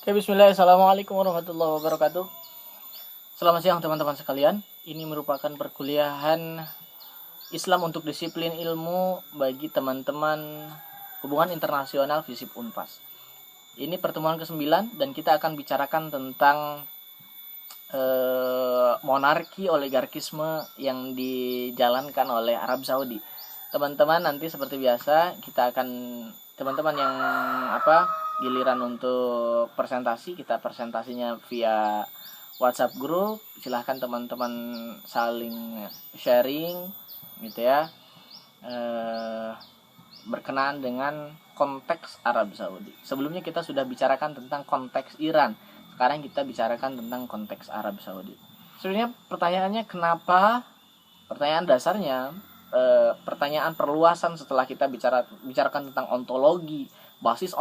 Oke, bismillah. Assalamualaikum warahmatullahi wabarakatuh. Selamat siang teman-teman sekalian. Ini merupakan perkuliahan Islam untuk disiplin ilmu bagi teman-teman hubungan internasional FISIP Unpas. Ini pertemuan ke-9 dan kita akan bicarakan tentang monarki oligarkisme yang dijalankan oleh Arab Saudi. Teman-teman, nanti seperti biasa kita akan teman-teman yang giliran untuk presentasi, kita presentasinya via WhatsApp grup. Silahkan teman-teman saling sharing gitu ya, berkenaan dengan konteks Arab Saudi. Sebelumnya kita sudah bicarakan tentang konteks Iran. Sekarang kita bicarakan tentang konteks Arab Saudi. Sebenarnya pertanyaannya kenapa? Pertanyaan dasarnya, pertanyaan perluasan setelah kita bicarakan tentang ontologi, basis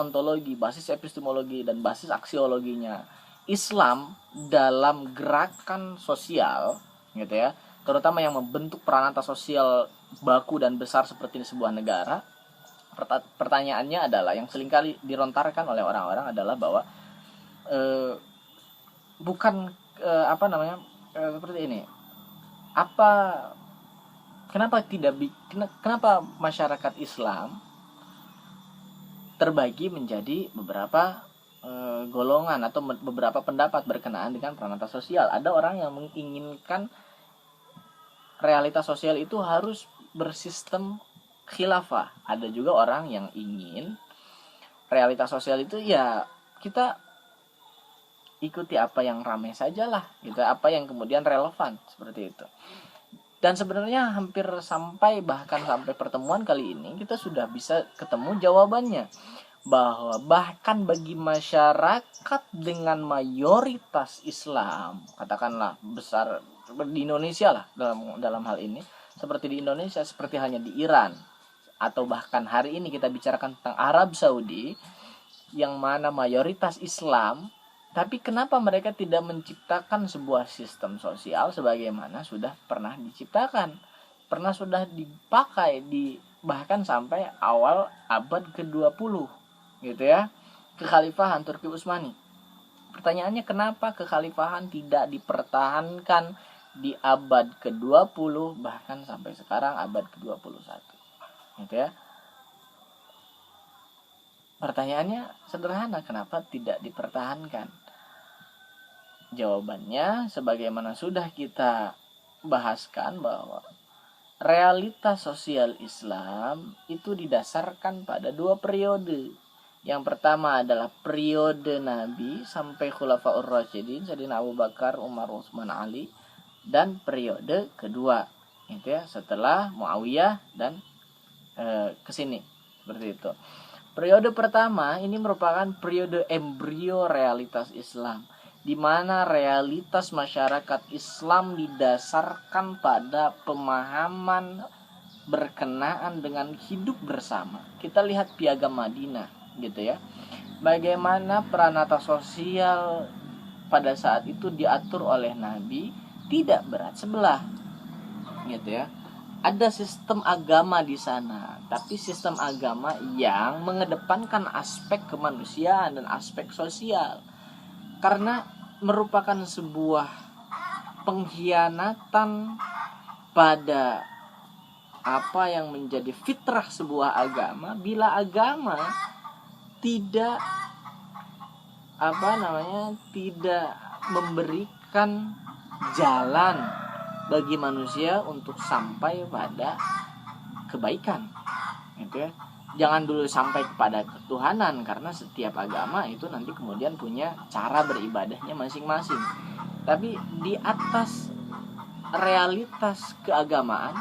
epistemologi, dan basis aksiologinya Islam dalam gerakan sosial, gitu ya, terutama yang membentuk peranata sosial baku dan besar seperti sebuah negara. Pertanyaannya adalah yang seringkali dilontarkan oleh orang-orang adalah bahwa seperti ini. Kenapa masyarakat Islam terbagi menjadi beberapa golongan atau beberapa pendapat berkenaan dengan peranata sosial? Ada orang yang menginginkan realitas sosial itu harus bersistem khilafah. Ada juga orang yang ingin realitas sosial itu ya kita ikuti apa yang ramai sajalah, gitu, apa yang kemudian relevan, seperti itu. Dan sebenarnya bahkan sampai pertemuan kali ini kita sudah bisa ketemu jawabannya, bahwa bahkan bagi masyarakat dengan mayoritas Islam, katakanlah besar di Indonesia lah, dalam hal ini seperti di Indonesia, seperti halnya di Iran, atau bahkan hari ini kita bicarakan tentang Arab Saudi yang mana mayoritas Islam, tapi kenapa mereka tidak menciptakan sebuah sistem sosial sebagaimana sudah pernah diciptakan, pernah sudah dipakai bahkan sampai awal abad ke-20, gitu ya, kekhalifahan Turki Utsmani. Pertanyaannya, kenapa kekhalifahan tidak dipertahankan di abad ke-20 bahkan sampai sekarang abad ke-21, gitu ya. Pertanyaannya sederhana, kenapa tidak dipertahankan? Jawabannya sebagaimana sudah kita bahaskan, bahwa realitas sosial Islam itu didasarkan pada dua periode. Yang pertama adalah periode Nabi sampai Khulafaur Rasyidin, Sayyidina Abu Bakar, Umar, Utsman, Ali. Dan periode kedua, itu ya, setelah Muawiyah dan kesini, seperti itu. Periode pertama ini merupakan periode embrio realitas Islam, di mana realitas masyarakat Islam didasarkan pada pemahaman berkenaan dengan hidup bersama. Kita lihat Piagam Madinah, gitu ya. Bagaimana peranata sosial pada saat itu diatur oleh Nabi, tidak berat sebelah, gitu ya. Ada sistem agama di sana, tapi sistem agama yang mengedepankan aspek kemanusiaan dan aspek sosial. Karena merupakan sebuah pengkhianatan pada apa yang menjadi fitrah sebuah agama bila agama tidak tidak memberikan jalan bagi manusia untuk sampai pada kebaikan, gitu ya. Jangan dulu sampai kepada ketuhanan, karena setiap agama itu nanti kemudian punya cara beribadahnya masing-masing. Tapi di atas realitas keagamaan,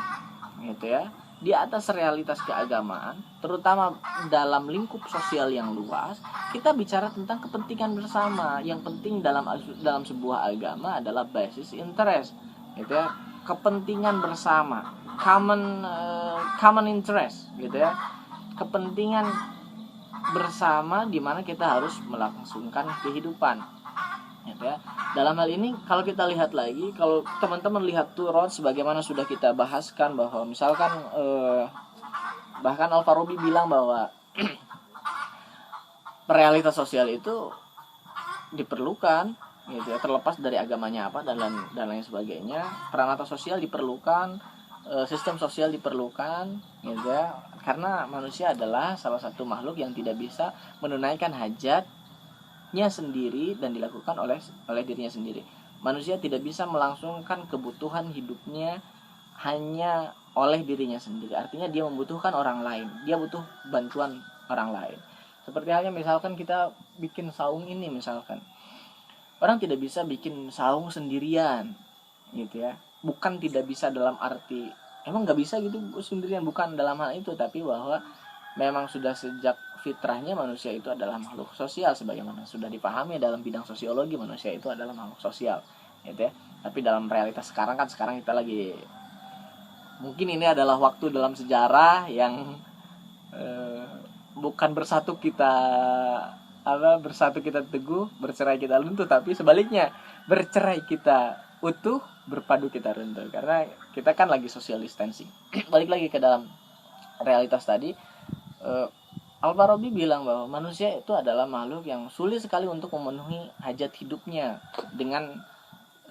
gitu ya, di atas realitas keagamaan, terutama dalam lingkup sosial yang luas, kita bicara tentang kepentingan bersama. Yang penting dalam sebuah agama adalah basis interest, gitu ya, kepentingan bersama, common interest, gitu ya, kepentingan bersama di mana kita harus melangsungkan kehidupan, gitu ya. Dalam hal ini kalau kita lihat lagi, kalau teman-teman lihat Turun sebagaimana sudah kita bahaskan, bahwa misalkan bahkan Al-Farabi bilang bahwa realitas sosial itu diperlukan gitu ya, terlepas dari agamanya apa dan lain sebagainya. Peranata sosial diperlukan, sistem sosial diperlukan gitu ya, karena manusia adalah salah satu makhluk yang tidak bisa menunaikan hajatnya sendiri dan dilakukan oleh dirinya sendiri. Manusia tidak bisa melangsungkan kebutuhan hidupnya hanya oleh dirinya sendiri. Artinya dia membutuhkan orang lain, dia butuh bantuan orang lain. Seperti halnya misalkan kita bikin saung ini, misalkan orang tidak bisa bikin saung sendirian gitu ya. Bukan tidak bisa dalam arti emang nggak bisa gitu sendirian, bukan dalam hal itu, tapi bahwa memang sudah sejak fitrahnya manusia itu adalah makhluk sosial, sebagaimana sudah dipahami dalam bidang sosiologi, manusia itu adalah makhluk sosial gitu ya. Tapi dalam realitas sekarang kita lagi, mungkin ini adalah waktu dalam sejarah yang bukan bersatu kita teguh, bercerai kita runtuh, tapi sebaliknya, bercerai kita utuh, berpadu kita runtuh, karena kita kan lagi social distancing. Balik lagi ke dalam realitas tadi, Al-Farabi bilang bahwa manusia itu adalah makhluk yang sulit sekali untuk memenuhi hajat hidupnya dengan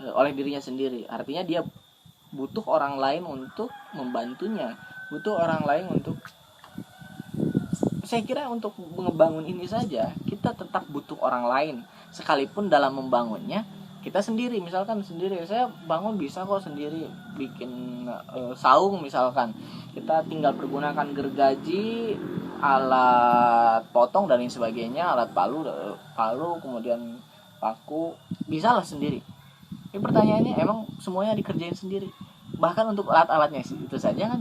oleh dirinya sendiri. Artinya dia butuh orang lain untuk membantunya, butuh orang lain untuk, saya kira untuk membangun ini saja kita tetap butuh orang lain, sekalipun dalam membangunnya kita sendiri. Misalkan sendiri, saya bangun bisa kok sendiri, bikin saung misalkan, kita tinggal pergunakan gergaji, alat potong dan lain sebagainya, alat palu kemudian paku, bisa lah sendiri. Ini pertanyaannya, emang semuanya dikerjain sendiri? Bahkan untuk alat-alatnya itu saja kan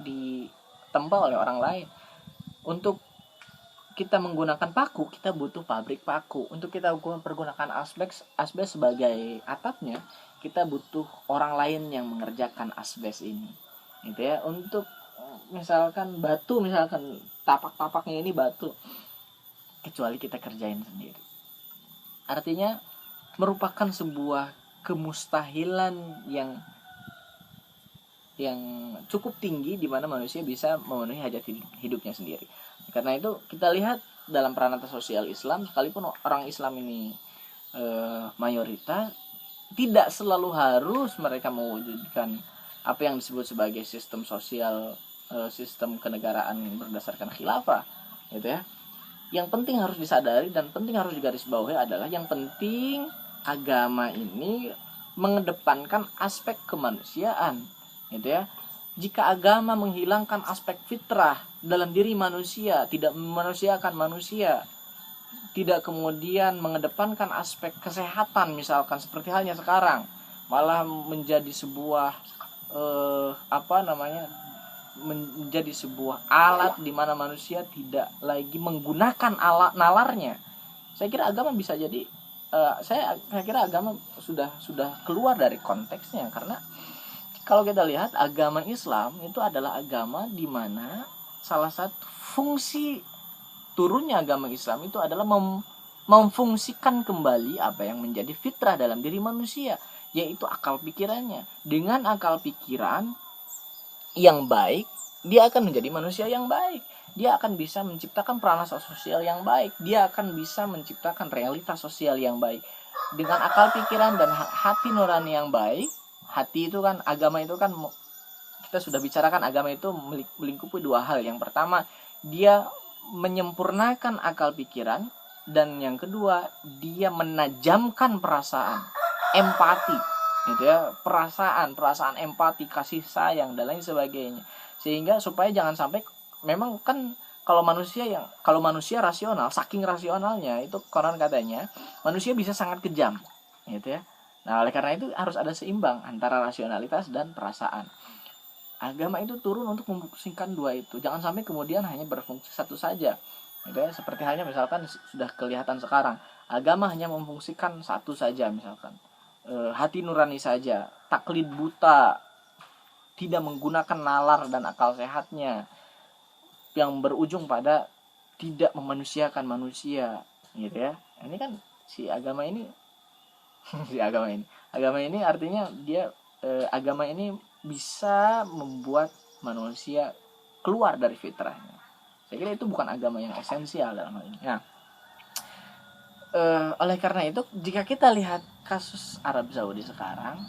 ditempa oleh orang lain. Untuk kita menggunakan paku, kita butuh pabrik paku. Untuk kita pergunakan asbes sebagai atapnya, kita butuh orang lain yang mengerjakan asbes ini gitu ya. Untuk misalkan batu, misalkan tapak-tapaknya ini batu, kecuali kita kerjain sendiri. Artinya merupakan sebuah kemustahilan yang cukup tinggi, di mana manusia bisa memenuhi hajat hidupnya sendiri. Karena itu kita lihat dalam peranata sosial Islam, sekalipun orang Islam ini mayoritas, tidak selalu harus mereka mewujudkan apa yang disebut sebagai sistem sosial, sistem kenegaraan berdasarkan khilafah gitu ya. Yang penting harus disadari dan penting harus digarisbawahi adalah, yang penting agama ini mengedepankan aspek kemanusiaan gitu ya. Jika agama menghilangkan aspek fitrah dalam diri manusia, tidak memanusiakan manusia, tidak kemudian mengedepankan aspek kesehatan misalkan seperti halnya sekarang, malah menjadi sebuah menjadi sebuah alat di mana manusia tidak lagi menggunakan alat nalarnya. Saya kira agama bisa jadi saya kira agama sudah keluar dari konteksnya, karena kalau kita lihat agama Islam itu adalah agama di mana salah satu fungsi turunnya agama Islam itu adalah memfungsikan kembali apa yang menjadi fitrah dalam diri manusia, yaitu akal pikirannya. Dengan akal pikiran yang baik, dia akan menjadi manusia yang baik. Dia akan bisa menciptakan peranata sosial yang baik. Dia akan bisa menciptakan realitas sosial yang baik. Dengan akal pikiran dan hati nurani yang baik. Hati itu kan, agama itu kan, kita sudah bicarakan agama itu melingkupi dua hal. Yang pertama, dia menyempurnakan akal pikiran, dan yang kedua, dia menajamkan perasaan, empati gitu ya, perasaan empati, kasih sayang dan lain sebagainya, sehingga supaya jangan sampai, memang kan kalau manusia rasional, saking rasionalnya itu konon katanya manusia bisa sangat kejam gitu ya. Nah, oleh karena itu harus ada seimbang antara rasionalitas dan perasaan. Agama itu turun untuk memfungsikan dua itu. Jangan sampai kemudian hanya berfungsi satu saja. Gitu ya. Seperti halnya misalkan sudah kelihatan sekarang, agama hanya memfungsikan satu saja, misalkan hati nurani saja, taklid buta, tidak menggunakan nalar dan akal sehatnya, yang berujung pada tidak memanusiakan manusia, gitu ya. Ini kan agama ini artinya dia agama ini bisa membuat manusia keluar dari fitrahnya. Saya kira itu bukan agama yang esensial dalam hal ini. Nah, Oleh karena itu, jika kita lihat kasus Arab Saudi sekarang,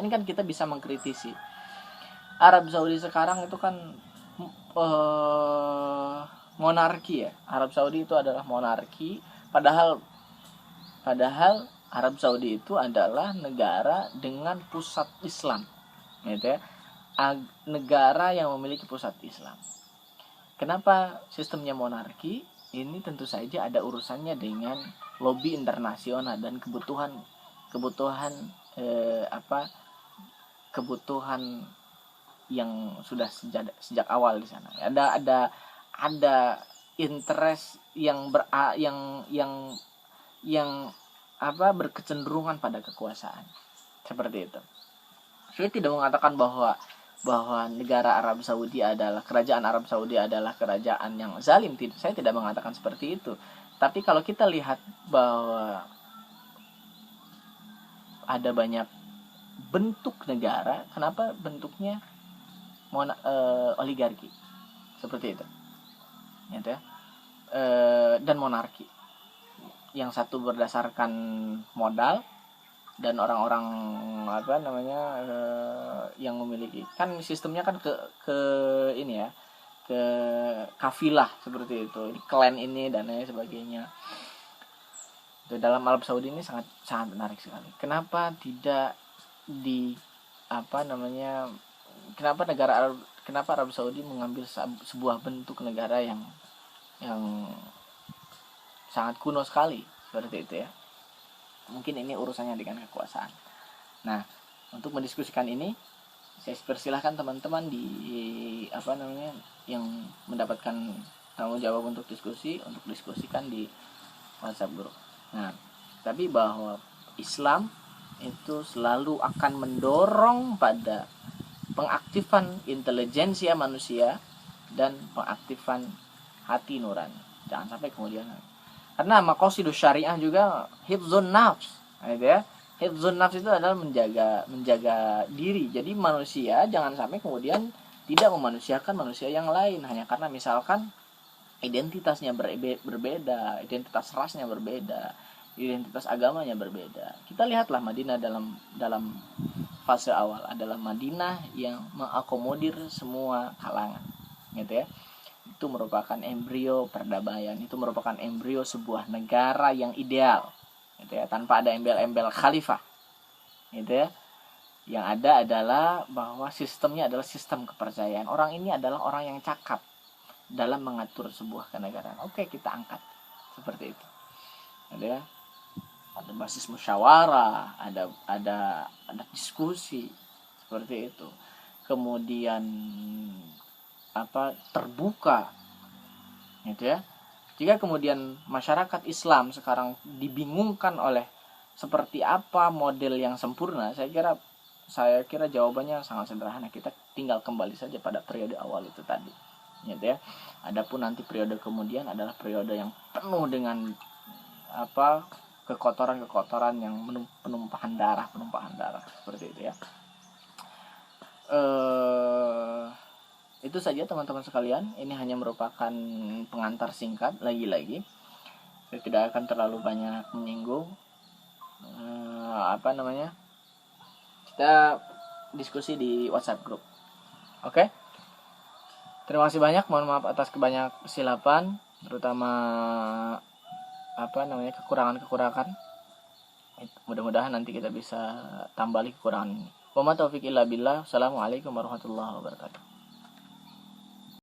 ini kan kita bisa mengkritisi. Arab Saudi sekarang itu kan monarki ya. Arab Saudi itu adalah monarki, padahal Arab Saudi itu adalah negara dengan pusat Islam, gitu ya. Negara yang memiliki pusat Islam. Kenapa sistemnya monarki? Ini tentu saja ada urusannya dengan lobby internasional dan kebutuhan yang sudah sejak awal di sana. Ada interest yang berkecenderungan pada kekuasaan. Seperti itu. Saya tidak mengatakan bahwa negara Arab Saudi adalah kerajaan Arab Saudi adalah kerajaan yang zalim. Saya tidak mengatakan seperti itu. Tapi kalau kita lihat bahwa ada banyak bentuk negara, kenapa bentuknya oligarki seperti itu, gitu ya, dan monarki. Yang satu berdasarkan modal dan orang-orang yang memiliki, kan sistemnya kan ke ini ya, ke kafilah seperti itu, klan ini dan lain sebagainya. Itu dalam Arab Saudi ini sangat menarik sekali. Kenapa tidak kenapa Arab Saudi mengambil sebuah bentuk negara yang sangat kuno sekali seperti itu ya. Mungkin ini urusannya dengan kekuasaan. Nah, untuk mendiskusikan ini, saya persilahkan teman-teman yang mendapatkan tanggung jawab untuk diskusikan di WhatsApp group. Nah, tapi bahwa Islam itu selalu akan mendorong pada pengaktifan intelijensia manusia dan pengaktifan hati nurani. Jangan sampai kemudian, karena maqasidus syariah juga hifdzun nafs, gitu ya. Hifdzun nafs itu adalah menjaga diri. Jadi manusia jangan sampai kemudian tidak memanusiakan manusia yang lain hanya karena misalkan identitasnya berbeda, identitas rasnya berbeda, identitas agamanya berbeda. Kita lihatlah Madinah dalam fase awal adalah Madinah yang mengakomodir semua kalangan, gitu ya. Itu merupakan embrio perdamaian, itu merupakan embrio sebuah negara yang ideal, gitu ya, tanpa ada embel-embel khalifah, gitu ya. Yang ada adalah bahwa sistemnya adalah sistem kepercayaan. Orang ini adalah orang yang cakap dalam mengatur sebuah kenegaraan. Oke, kita angkat seperti itu, gitu ya. Ada basis musyawarah, ada diskusi seperti itu. Kemudian terbuka, gitu ya. Jika kemudian masyarakat Islam sekarang dibingungkan oleh seperti apa model yang sempurna, saya kira jawabannya sangat sederhana. Kita tinggal kembali saja pada periode awal itu tadi, gitu ya. Adapun nanti periode kemudian adalah periode yang penuh dengan kekotoran yang penumpahan darah seperti itu ya. Itu saja teman-teman sekalian. Ini hanya merupakan pengantar singkat. Lagi-lagi saya tidak akan terlalu banyak menyinggung. Kita diskusi di WhatsApp group. Oke? Terima kasih banyak. Mohon maaf atas kebanyak kesilapan, terutama kekurangan. Mudah-mudahan nanti kita bisa tambali kekurangan ini. Wa ma taufiq illa billah. Assalamualaikum warahmatullahi wabarakatuh.